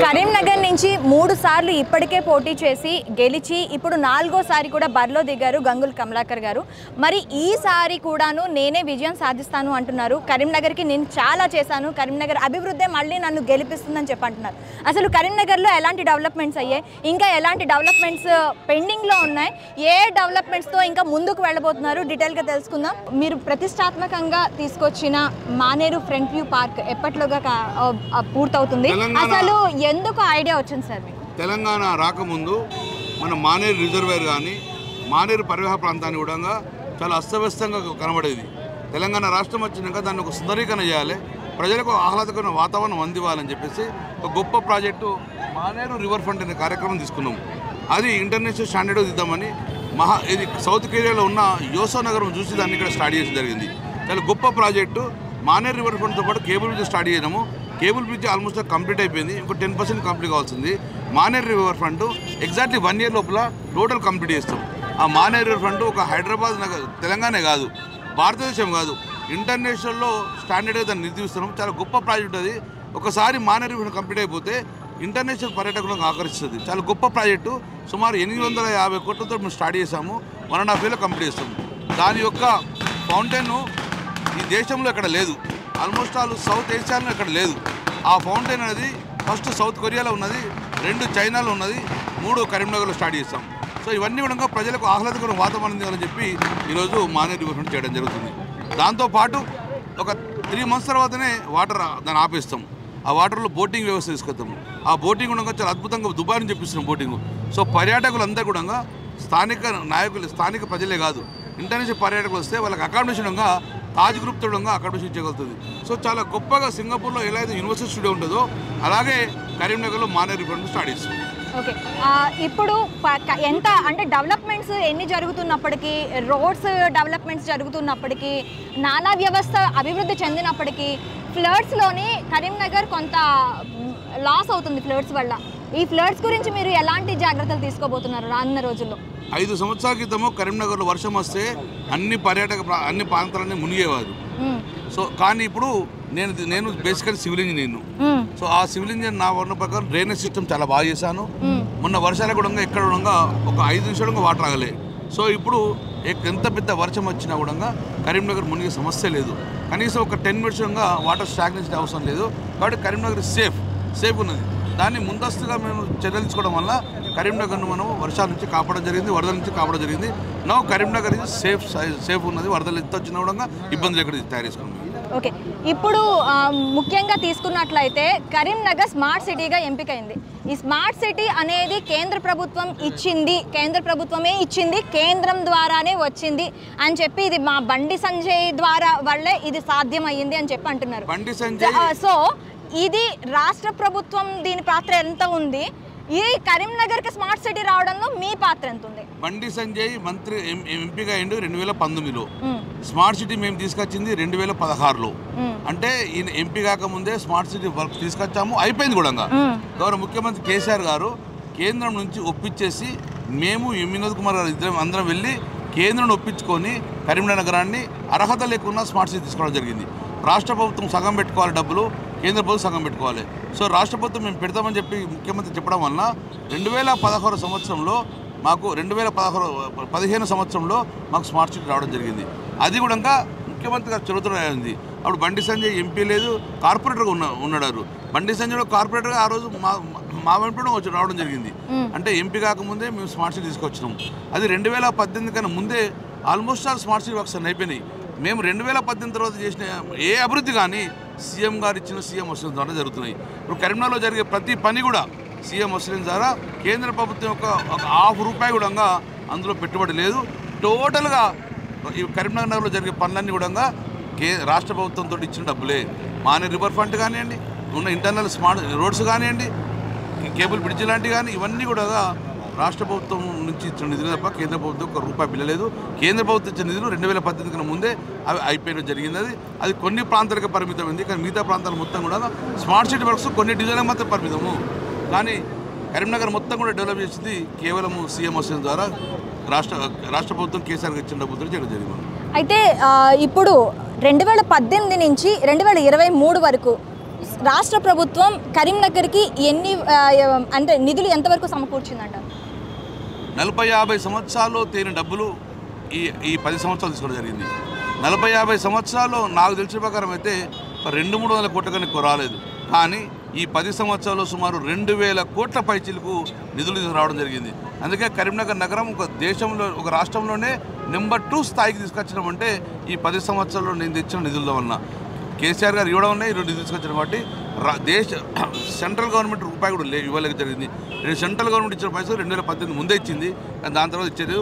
కరీంనగర్ నుంచి 3 సార్లు ఇప్పటికే పోటీ చేసి గెలిచి ఇప్పుడు 4వ సారి కూడా బరిలో దిగారు గంగుల కమలాకర్ గారు. మరి ఈసారి కూడాను నేనే విజయం సాధిస్తాను అంటున్నారు. కరీంనగర్కి నేను చాలా చేశాను, కరీంనగర్ అభివృద్ధి మళ్ళీ నన్ను గెలిపిస్తుందని చెప్పి అంటున్నారు. అసలు కరీంనగర్లో ఎలాంటి డెవలప్మెంట్స్ అయ్యాయి, ఇంకా ఎలాంటి డెవలప్మెంట్స్ పెండింగ్లో ఉన్నాయి, ఏ డెవలప్మెంట్స్తో ఇంకా ముందుకు వెళ్ళబోతున్నారు డీటెయిల్గా తెలుసుకుందాం. మీరు ప్రతిష్టాత్మకంగా తీసుకొచ్చిన మానేరు ఫ్రంట్ వ్యూ పార్క్ ఎప్పట్లోగా పూర్తవుతుంది, అసలు ఎందుకు ఐడియా వచ్చింది సార్ మీకు? తెలంగాణ రాకముందు మన మానేరు రిజర్వేర్ కానీ మానేరు పరివాహ ప్రాంతాన్ని కూడా చాలా అస్తవ్యస్తంగా కనబడేది. తెలంగాణ రాష్ట్రం వచ్చినాక దాన్ని ఒక సుందరీకరణ చేయాలి, ప్రజలకు ఆహ్లాదకరమైన వాతావరణం అందివ్వాలని చెప్పేసి ఒక గొప్ప ప్రాజెక్టు మానేరు రివర్ ఫ్రంట్ అనే కార్యక్రమం తీసుకున్నాము. అది ఇంటర్నేషనల్ స్టాండర్డ్ ఇద్దామని ఇది సౌత్ కొరియాలో ఉన్న యోసో నగరం చూసి దాన్ని ఇక్కడ స్టార్ట్ చేయడం జరిగింది. చాలా గొప్ప ప్రాజెక్టు. మానేరు రివర్ ఫ్రంట్తో పాటు కేబుల్ బ్రిడ్జ్ స్టార్ట్ చేయడము. కేబుల్ బ్రిడ్జ్ ఆల్మోస్ట్ కంప్లీట్ అయిపోయింది, ఇంకో 10% కంప్లీట్ కావాల్సింది. Maneru river front exactly 1 year లోపల టోటల్ కంప్లీట్ చేస్తాం. ఆ మానేరు రివర్ ఫ్రంట్ ఒక హైదరాబాద్ తెలంగాణ కాదు, భారతదేశం కాదు, ఇంటర్నేషనల్లో స్టాండర్డ్గా దాన్ని నిర్మిస్తున్నాం. చాలా గొప్ప ప్రాజెక్ట్ అది. ఒకసారి మానేరు రివర్ ఫ్రంట్ కంప్లీట్ అయిపోతే ఇంటర్నేషనల్ పర్యాటకులకు ఆకర్షిస్తుంది. చాలా గొప్ప ప్రాజెక్టు. సుమారు 850 కోట్లతో మేము స్టార్ట్ చేసాము. 1.5 yearలో కంప్లీట్ చేస్తాము. దాని యొక్క ఫౌంటైన్ ఈ దేశంలో ఎక్కడ లేదు, ఆల్మోస్ట్ ఆల్ సౌత్ ఏషియాలో ఎక్కడ లేదు. ఆ ఫౌంటైన్ అనేది ఫస్ట్ సౌత్ కొరియాలో ఉన్నది, 2 చైనాలో ఉన్నది, 3 కరీంనగర్లో స్టార్ట్ చేస్తాం. సో ఇవన్నీ కూడా ప్రజలకు ఆహ్లాదకరమైన వాతావరణం ఇవ్వాలని చెప్పి ఈరోజు మానేరు రివర్ ఫ్రంట్ చేయడం జరుగుతుంది. దాంతోపాటు ఒక 3 months తర్వాతనే వాటర్ దాన్ని ఆపేస్తాం. ఆ వాటర్లో బోటింగ్ వ్యవస్థ తీసుకొస్తాము. ఆ బోటింగ్ కూడా చాలా అద్భుతంగా దుబాయ్ నుంచి చెప్పిస్తున్నాం బోటింగ్. సో పర్యాటకులందరూ కూడా స్థానిక నాయకులు, స్థానిక ప్రజలే కాదు, ఇంటర్నేషనల్ పర్యాటకులు వస్తే వాళ్ళకి అకామిడేషన్ తాజ్ గ్రూప్ తోడంగా అకామిడేషన్ చేయగలుగుతుంది. సో చాలా గొప్పగా సింగపూర్లో ఎలా అయితే యూనివర్సిటీ స్టూడియో ఉంటుందో అలాగే కరీంనగర్లో మానేరు రివర్ ఫ్రంట్ స్టార్ట్ చేస్తాం. ఓకే, ఇప్పుడు ఎంత అంటే డెవలప్మెంట్స్ ఎన్ని జరుగుతున్నప్పటికీ, రోడ్స్ డెవలప్మెంట్స్ జరుగుతున్నప్పటికీ, నాలా వ్యవస్థ అభివృద్ధి చెందినప్పటికీ ఫ్లడ్స్లోని కరీంనగర్ కొంత లాస్ అవుతుంది ఫ్లడ్స్ వల్ల. ఈ ఫ్లడ్స్ గురించి మీరు ఎలాంటి జాగ్రత్తలు తీసుకోబోతున్నారు రానున్న రోజుల్లో? 5 సంవత్సరాల క్రితము కరీంనగర్లో వర్షం వస్తే అన్ని ప్రాంతాలన్నీ మునిగేవారు. సో కానీ ఇప్పుడు నేను బేసికల్ సివిల్ ఇంజనీర్ను. సో ఆ సివిల్ ఇంజనీర్ నా వర్ణ ప్రకారం డ్రైనేజ్ సిస్టమ్ చాలా బాగా చేశాను. మొన్న వర్షాలు కూడా ఎక్కడ కూడా ఒక 5 నిమిషాలు వాటర్ ఆగలే. సో ఇప్పుడు ఎంత పెద్ద వర్షం వచ్చినా కూడా కరీంనగర్ మునిగే సమస్య లేదు. కనీసం ఒక 10 minutes వాటర్ స్టాగ్నేషన్ అవసరం లేదు. కాబట్టి కరీంనగర్ సేఫ్ ఉన్నది. దాన్ని ముందస్తుగా మేము చర్యలు తీసుకోవడం వల్ల కరీంనగర్ను మనం వర్షాల నుంచి కాపాడడం జరిగింది, వరదల నుంచి కాపాడడం జరిగింది. నౌ కరీంనగర్ ఇది సేఫ్ ఉన్నది. వరదలు ఎంత వచ్చినా కూడా ఇబ్బందులు ఎక్కడ తయారు చేసుకున్నాం. ఓకే, ఇప్పుడు ముఖ్యంగా తీసుకున్నట్లయితే కరీంనగర్ స్మార్ట్ సిటీగా ఎంపికైంది. ఈ స్మార్ట్ సిటీ అనేది కేంద్ర ప్రభుత్వమే ఇచ్చింది, కేంద్రం ద్వారానే వచ్చింది అని చెప్పి ఇది మా బండి సంజయ్ ద్వారా వల్లే ఇది సాధ్యమయ్యింది అని చెప్పి అంటున్నారు. బండి సంజయ్ సో ఇది రాష్ట్ర ప్రభుత్వం దీని పాత్ర ఎంత ఉంది, ఈ కరీంనగర్కి స్మార్ట్ సిటీ రావడంలో మీ పాత్ర ఎంత ఉంది? బండి సంజయ్ మంత్రి ఎంపీగా అయ్యిండు 2019లో. స్మార్ట్ సిటీ మేము తీసుకొచ్చింది 2016లో. అంటే ఈయన ఎంపీ కాకముందే స్మార్ట్ సిటీ వర్క్ తీసుకొచ్చాము, అయిపోయింది కూడా. గౌరవ ముఖ్యమంత్రి కేసీఆర్ గారు కేంద్రం నుంచి ఒప్పించేసి మేము వినోద్ కుమార్ గారు ఇద్దరం అందరం వెళ్ళి కేంద్రం ఒప్పించుకొని కరీంనగర్ నగరాన్ని అర్హత లేకుండా స్మార్ట్ సిటీ తీసుకోవడం జరిగింది. రాష్ట్ర ప్రభుత్వం సగం పెట్టుకోవాలి డబ్బులు, కేంద్ర ప్రభుత్వం సగం పెట్టుకోవాలి. సో రాష్ట్ర ప్రభుత్వం మేము పెడతామని చెప్పి ముఖ్యమంత్రి చెప్పడం వలన 2016 సంవత్సరంలో మాకు 2015 సంవత్సరంలో మాకు స్మార్ట్ సిటీ రావడం జరిగింది. అది కూడా ముఖ్యమంత్రి గారు చదువుతూనే ఉంది. అప్పుడు బండి సంజయ్ ఎంపీ లేదు, కార్పొరేటర్గా ఉన్నాడు. బండి సంజయ్ కార్పొరేటర్గా ఆ రోజు మా వెంటనే వచ్చి రావడం జరిగింది. అంటే ఎంపీ కాకముందే మేము స్మార్ట్ సిటీ తీసుకొచ్చినాం. అది 2018 కన్నా ముందే almost all smart city works అయిపోయినాయి. మేము 2018 తర్వాత చేసిన ఏ అభివృద్ధి కానీ సీఎం గారు ఇచ్చిన సీఎం వసూలు ద్వారా జరుగుతున్నాయి. ఇప్పుడు కరీంనగర్లో జరిగే ప్రతి పని కూడా సీఎం వసూలు ద్వారా కేంద్ర ప్రభుత్వం యొక్క ₹1 కూడా అందులో పెట్టుబడి లేదు. టోటల్గా ఈ కరీంనగర్లో జరిగే పనులన్నీ కూడా రాష్ట్ర ప్రభుత్వంతో ఇచ్చిన డబ్బులే. మానేరు రివర్ ఫ్రంట్ కానివ్వండి, ఉన్న ఇంటర్నల్ స్మార్ట్ రోడ్స్ కానివ్వండి, కేబుల్ బ్రిడ్జ్ లాంటివి కానీ ఇవన్నీ కూడా రాష్ట్ర ప్రభుత్వం నుంచి ఇచ్చిన నిధులు తప్ప కేంద్ర ప్రభుత్వం ₹1 పిల్లలేదు. కేంద్ర ప్రభుత్వం ఇచ్చిన నిధులు 2018 కన్నా ముందే అవి అయిపోయడం జరిగింది. అది కొన్ని ప్రాంతాలకు పరిమితమైంది, కానీ మిగతా ప్రాంతాలు మొత్తం కూడా స్మార్ట్ సిటీ వర్క్స్ కొన్ని డిజైన్లకు మాత్రం పరిమితము. కానీ కరీంనగర్ మొత్తం కూడా డెవలప్ చేసింది కేవలం సీఎం వసూలు ద్వారా రాష్ట్ర ప్రభుత్వం కేసీఆర్ ఇచ్చిన డబ్బులతో చేయడం జరిగింది. అయితే ఇప్పుడు 2018 నుంచి 2023 వరకు రాష్ట్ర ప్రభుత్వం కరీంనగర్కి ఎన్ని అంటే నిధులు ఎంతవరకు సమకూర్చిందంట? 40-50 సంవత్సరాల్లో తేని డబ్బులు ఈ 10 సంవత్సరాలు తీసుకోవడం జరిగింది. 40-50 సంవత్సరాల్లో నాకు తెలిసిన ప్రకారం అయితే 200-300 కోట్ల కన్నా రాలేదు. కానీ ఈ 10 సంవత్సరాల్లో సుమారు 2000 కోట్ల పైచిలకు నిధులు రావడం జరిగింది. అందుకే కరీంనగర్ నగరం ఒక దేశంలో ఒక రాష్ట్రంలోనే నెంబర్ 2 స్థాయికి తీసుకొచ్చడం అంటే ఈ 10 సంవత్సరాల్లో నేను తెచ్చిన నిధుల వలన. కేసీఆర్ గారు ఇవ్వడం వల్ల ఈరోజు తీసుకొచ్చారు కాబట్టి సెంట్రల్ గవర్నమెంట్ రూపాయి కూడా ఇవ్వలేక జరిగింది. సెంట్రల్ గవర్నమెంట్ ఇచ్చిన పైసలు 2018 ముందే ఇచ్చింది, కానీ దాని తర్వాత ఇచ్చేది.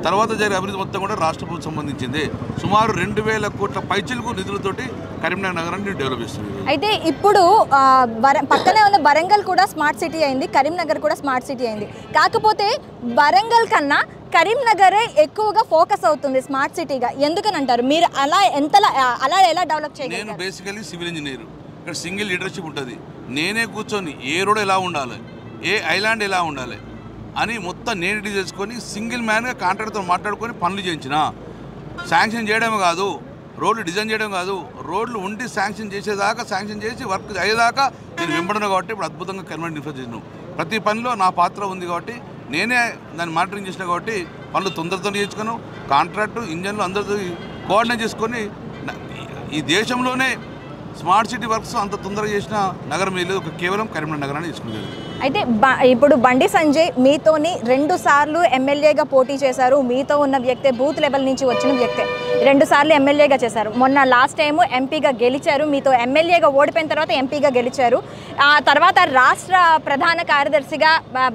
తర్వాత జరిగే అభివృద్ధి మొత్తం కూడా రాష్ట్ర ప్రభుత్వం సంబంధించింది. సుమారు 2000 కోట్ల పైచిలకు నిధులతోటి కరీంనగర్ నగరాన్ని డెవలప్ చేస్తుంది. అయితే ఇప్పుడు పక్కనే ఉన్న వరంగల్ కూడా స్మార్ట్ సిటీ అయింది, కరీంనగర్ కూడా స్మార్ట్ సిటీ అయింది. కాకపోతే వరంగల్ కన్నా కరీంనగరే ఎక్కువగా ఫోకస్ అవుతుంది స్మార్ట్ సిటీగా. ఎందుకని అంటారు మీరు? అలా ఎలా డెవలప్ చేయాలి? నేను బేసికలీ సివిల్ ఇంజనీర్. ఇక్కడ సింగిల్ లీడర్షిప్ ఉంటుంది. నేనే కూర్చొని ఏ రోడ్ ఎలా ఉండాలి, ఏ ఐలాండ్ ఎలా ఉండాలి అని మొత్తం నేను డీల్ చేసుకొని సింగిల్ మ్యాన్గా కాంట్రాక్టర్తో మాట్లాడుకొని పనులు చేయించిన. శాంక్షన్ చేయడమే కాదు, రోడ్లు డిజైన్ చేయడం కాదు, రోడ్లు ఉండి శాంక్షన్ చేసేదాకా, శాంక్షన్ చేసి వర్క్ అయ్యేదాకా నేను వెంబడను. కాబట్టి ఇప్పుడు అద్భుతంగా కన్వర్ట్ ఇన్ఫ్రా చేసినాను. ప్రతి పనిలో నా పాత్ర ఉంది కాబట్టి నేనే దాన్ని మానిటరింగ్ చేసిన కాబట్టి పనులు తొందరతో చేయించుకున్నాను. కాంట్రాక్టు ఇంజన్లు అందరితో కోఆర్డినేట్ చేసుకొని ఈ దేశంలోనే స్మార్ట్ సిటీ వర్క్స్ అంత తొందరగా చేసిన నగరం లేదు, కేవలం కరీంనగర్ నగరాన్ని తీసుకునేది. అయితే ఇప్పుడు బండి సంజయ్ మీతోని 2 సార్లు ఎమ్మెల్యేగా పోటీ చేశారు. మీతో ఉన్న వ్యక్తే, బూత్ లెవెల్ నుంచి వచ్చిన వ్యక్తే 2 సార్లు ఎమ్మెల్యేగా చేశారు. మొన్న లాస్ట్ టైం ఎంపీగా గెలిచారు. మీతో ఎమ్మెల్యేగా ఓడిపోయిన తర్వాత ఎంపీగా గెలిచారు. ఆ తర్వాత రాష్ట్ర ప్రధాన కార్యదర్శిగా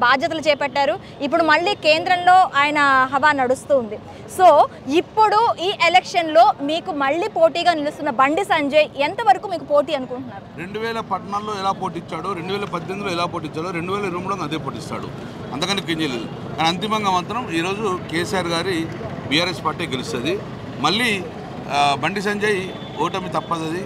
బాధ్యతలు చేపట్టారు. ఇప్పుడు మళ్ళీ కేంద్రంలో ఆయన హవా నడుస్తూ ఉంది. సో ఇప్పుడు ఈ ఎలక్షన్లో మీకు మళ్ళీ పోటీగా నిలుస్తున్న బండి సంజయ్ ఎంతవరకు మీకు పోటీ అనుకుంటున్నారు? 2014లో ఎలా పోటీచ్చాడో, 2018లో ఎలా పోటీచ్చాడో, 2023లో అదే పోటీస్తాడు. అంతకని ఏం చేయలేదు. కానీ అంతిమంగా మాత్రం ఈరోజు కేసీఆర్ గారి బీఆర్ఎస్ పార్టీ గెలుస్తుంది. మళ్ళీ బండి సంజయ్ ఓటమి తప్పదది.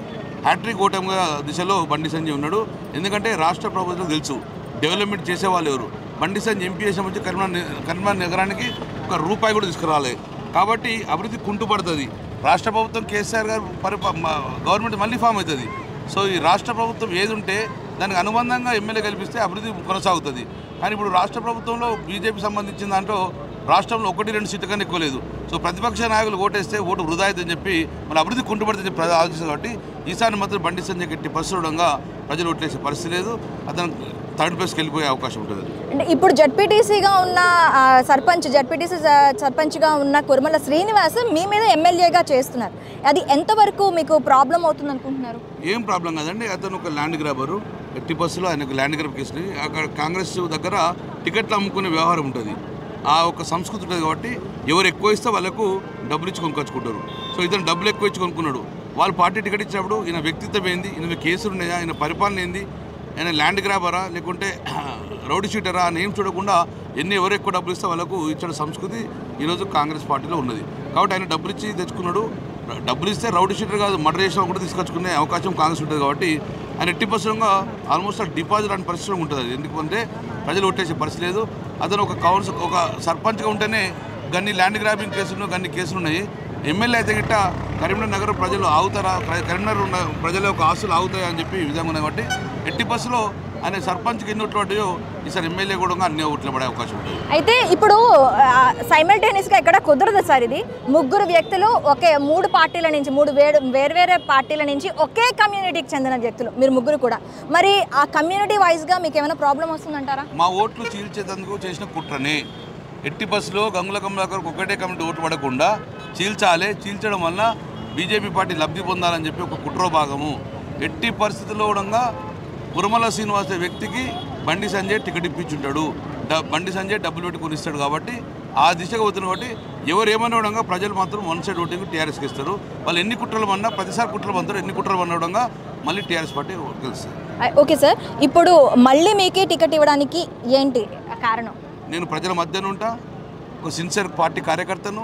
హ్యాట్రిక్ ఓటమిగా దిశలో బండి సంజయ్ ఉన్నాడు. ఎందుకంటే రాష్ట్ర ప్రభుత్వం తెలుసు డెవలప్మెంట్ చేసేవాళ్ళు ఎవరు. బండి సంజయ్ ఎంపీ చేసిన వచ్చి కరీంనగర్ నగరానికి ₹1 కూడా తీసుకురాలేదు. కాబట్టి అభివృద్ధి కుంటుపడుతుంది. రాష్ట్ర ప్రభుత్వం కేసీఆర్ గారు గవర్నమెంట్ మళ్ళీ ఫామ్ అవుతుంది. సో ఈ రాష్ట్ర ప్రభుత్వం ఏది ఉంటే దానికి అనుబంధంగా ఎమ్మెల్యే కల్పిస్తే అభివృద్ధి కొనసాగుతుంది. కానీ ఇప్పుడు రాష్ట్ర ప్రభుత్వంలో బీజేపీ సంబంధించిన దాంట్లో రాష్ట్రంలో 1-2 సీట్ల కన్నా ఎక్కువ లేదు. సో ప్రతిపక్ష నాయకులు ఓటేస్తే ఓటు వృధా అవుతుందని చెప్పి మన అభివృద్ధి కుంటుపడుతుందని ప్రజలు ఆలోచిస్తారు. కాబట్టి ఈసారి మాత్రం బండి సంజయ్ గట్టి పరిస్థితుడంగా ప్రజలు ఓట్లేసే పరిస్థితి లేదు. అతను థర్డ్ ప్లేస్కి వెళ్ళిపోయే అవకాశం ఉంటుంది. అంటే ఇప్పుడు జడ్పీటీసీగా ఉన్న జడ్పీటీసీ సర్పంచ్గా ఉన్న కుర్మల శ్రీనివాస్ మీ మీద ఎమ్మెల్యేగా చేస్తున్నారు. అది ఎంతవరకు మీకు ప్రాబ్లం అవుతుంది అనుకుంటున్నారు? ఏం ప్రాబ్లం కాదండి. అతను ఒక ల్యాండ్ గ్రాబరు. 80% ఆయనకు ల్యాండ్ గ్రాబ్ కేసుని అక్కడ కాంగ్రెస్ దగ్గర టికెట్లు అమ్ముకునే వ్యవహారం ఉంటుంది. ఆ ఒక సంస్కృతి ఉంటుంది. కాబట్టి ఎవరు ఎక్కువ ఇస్తే వాళ్ళకు డబ్బులు ఇచ్చి కొనుక్కొచ్చుకుంటారు. సో ఇతను డబ్బులు ఎక్కువ ఇచ్చి కొనుక్కున్నాడు. వాళ్ళు పార్టీ టికెట్ ఇచ్చినప్పుడు ఈయన వ్యక్తిత్వం ఏంది, ఈయన కేసులు ఉన్నాయా, ఈయన పరిపాలన ఏంది, ఆయన ల్యాండ్ గ్రాబరా లేకుంటే రౌడీ షీటరా అని ఏం చూడకుండా ఎవరు ఎక్కువ డబ్బులు ఇస్తే వాళ్ళకు ఇచ్చిన సంస్కృతి ఈరోజు కాంగ్రెస్ పార్టీలో ఉన్నది. కాబట్టి ఆయన డబ్బులు ఇచ్చి తెచ్చుకున్నాడు. డబ్బులు ఇస్తే రౌడీ షీటర్ కాదు, మర్డర్ చేసిన కూడా తీసుకొచ్చుకునే అవకాశం కాంగ్రెస్ ఉంటుంది. కాబట్టి ఆయన 80%గా ఆల్మోస్ట్ డిపాజిట్ అనే పరిస్థితి ఉంటుంది. ఎందుకంటే ప్రజలు ఓటేసే పరిస్థితి లేదు. అతను ఒక సర్పంచ్గా ఉంటేనే గన్ని ల్యాండ్ గ్రాబింగ్ కేసులు గన్ని కేసులు ఉన్నాయి. ఎమ్మెల్యే అయితే గిట్ట కరీంనగర్ నగర ప్రజలు ఆగుతారా, కరీంనగర్ ఉన్న ప్రజల యొక్క ఆస్తులు ఆగుతాయా అని చెప్పి ఈ విధంగా ఉన్నాయి. కాబట్టి 80%లో ఆయన సర్పంచ్కి ఎన్ని ఓట్లు పడ్డాయో ఈసారి ఎమ్మెల్యే కూడా అన్ని ఓట్లు పడే అవకాశం ఉంటుంది. అయితే ఇప్పుడు సైమల్టేనియస్గా ఇక్కడ కుదరదు సార్. ఇది 3 వ్యక్తులు ఒకే 3 పార్టీల నుంచి 3 వేర్వేరే పార్టీల నుంచి ఒకే కమ్యూనిటీకి చెందిన వ్యక్తులు మీరు 3 కూడా. మరి ఆ కమ్యూనిటీ వైజ్గా మీకు ఏమైనా ప్రాబ్లం వస్తుందంటారా? మా ఓట్లు చీల్చేందుకు చేసిన కుట్రనే. 80%లో గంగుల కమలాకర్కి ఒకటే కమ్యూనిటీ ఓటు పడకుండా చీల్చడం వల్ల బీజేపీ పార్టీ లబ్ధి పొందాలని చెప్పి ఒక కుట్రో భాగము. ఎట్టి పరిస్థితుల్లో కూడా కుర్మల శ్రీనివాస్ వ్యక్తికి బండి సంజయ్ టికెట్ ఇప్పించుంటాడు. బండి సంజయ్ డబ్బులు పెట్టి కొనిస్తాడు. కాబట్టి ఆ దిశగా పోతున్న కాబట్టి ఎవరు ఏమన్నా ప్రజలు మాత్రం 1 సైడ్ ఓటింగ్ టీఆర్ఎస్కి ఇస్తారు. వాళ్ళు ఎన్ని కుట్రలు పడినా ప్రతిసారి కుట్రలు పంతారు. ఎన్ని కుట్రలు పడినా మళ్ళీ టీఆర్ఎస్ పార్టీ గెలుస్తుంది. ఓకే సార్, ఇప్పుడు మళ్ళీ మీకే టికెట్ ఇవ్వడానికి ఏంటి కారణం? నేను ప్రజల మధ్యన ఉంటా, ఒక సిన్సియర్ పార్టీ కార్యకర్తను,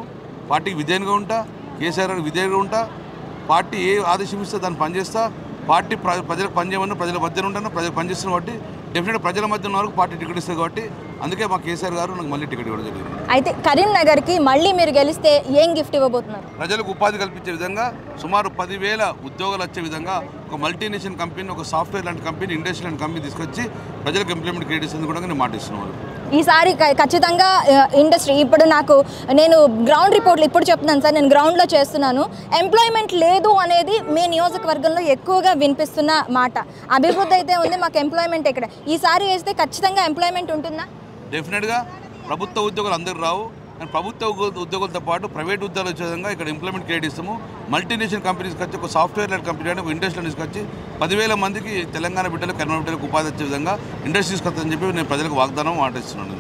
పార్టీకి విధేయంగా ఉంటా, కేసీఆర్ విధేయంగా ఉంటా, పార్టీ ఏ ఆదేశం ఇస్తే దాన్ని పనిచేస్తా, పార్టీ ప్రజలకు పనిచేయమన్నా ప్రజల మధ్యన ఉంటాను, ప్రజలకు పనిచేస్తున్న కాబట్టి డెఫినెట్గా ప్రజల మధ్య ఉన్న వరకు పార్టీ టికెట్ ఇస్తుంది. కాబట్టి అందుకే మా కేసీఆర్ గారు నాకు మళ్ళీ టికెట్ ఇవ్వడం జరిగింది. అయితే కరీంనగర్కి మళ్ళీ మీరు గెలిస్తే ఏం గిఫ్ట్ ఇవ్వబోతున్నారు? ప్రజలకు ఉపాధి కల్పించే విధంగా సుమారు 10,000 ఉద్యోగాలు వచ్చే విధంగా ఒక మల్టీనేషనల్ కంపెనీ, ఒక సాఫ్ట్వేర్ లాంటి కంపెనీ, ఇండస్ట్రీ లాంటి కంపెనీ తీసుకొచ్చి ప్రజలకు ఎంప్లాయ్మెంట్ క్రియేట్ చేసేందుకు కూడా నేను మాటిస్తున్నాను. ఈసారి ఖచ్చితంగా ఇండస్ట్రీ ఇప్పుడు నేను గ్రౌండ్ రిపోర్ట్లు ఇప్పుడు చెప్తున్నాను సార్, నేను గ్రౌండ్లో చేస్తున్నాను. ఎంప్లాయ్మెంట్ లేదు అనేది మీ నియోజకవర్గంలో ఎక్కువగా వినిపిస్తున్న మాట. అభివృద్ధి అయితే ఉంది, మాకు ఎంప్లాయ్మెంట్ ఎక్కడ? ఈసారి వేస్తే ఖచ్చితంగా ఎంప్లాయ్మెంట్ ఉంటుందా? డెఫినెట్గా ప్రభుత్వ ఉద్యోగాలు అందరూ రావు, కానీ ప్రభుత్వ ఉద్యోగులతో పాటు ప్రైవేట్ ఉద్యోగాలు వచ్చే విధంగా ఇక్కడ ఎంప్లాయ్మెంట్ క్రియేట్ ఇస్తాము. మల్టీనేషనల్ కంపెనీస్కి వచ్చి ఒక సాఫ్ట్వేర్ లాంటి కంపెనీ కానీ ఒక ఇండస్ట్రీ తీసుకొచ్చి 10,000 మందికి తెలంగాణ బిడ్డలు, కర్ణాటక బిడ్డలకు ఉపాధి వచ్చే విధంగా ఇండస్ట్రీ తీసుకొస్తానని చెప్పి నేను ప్రజలకు వాగ్దానం మాటిస్తున్నాను.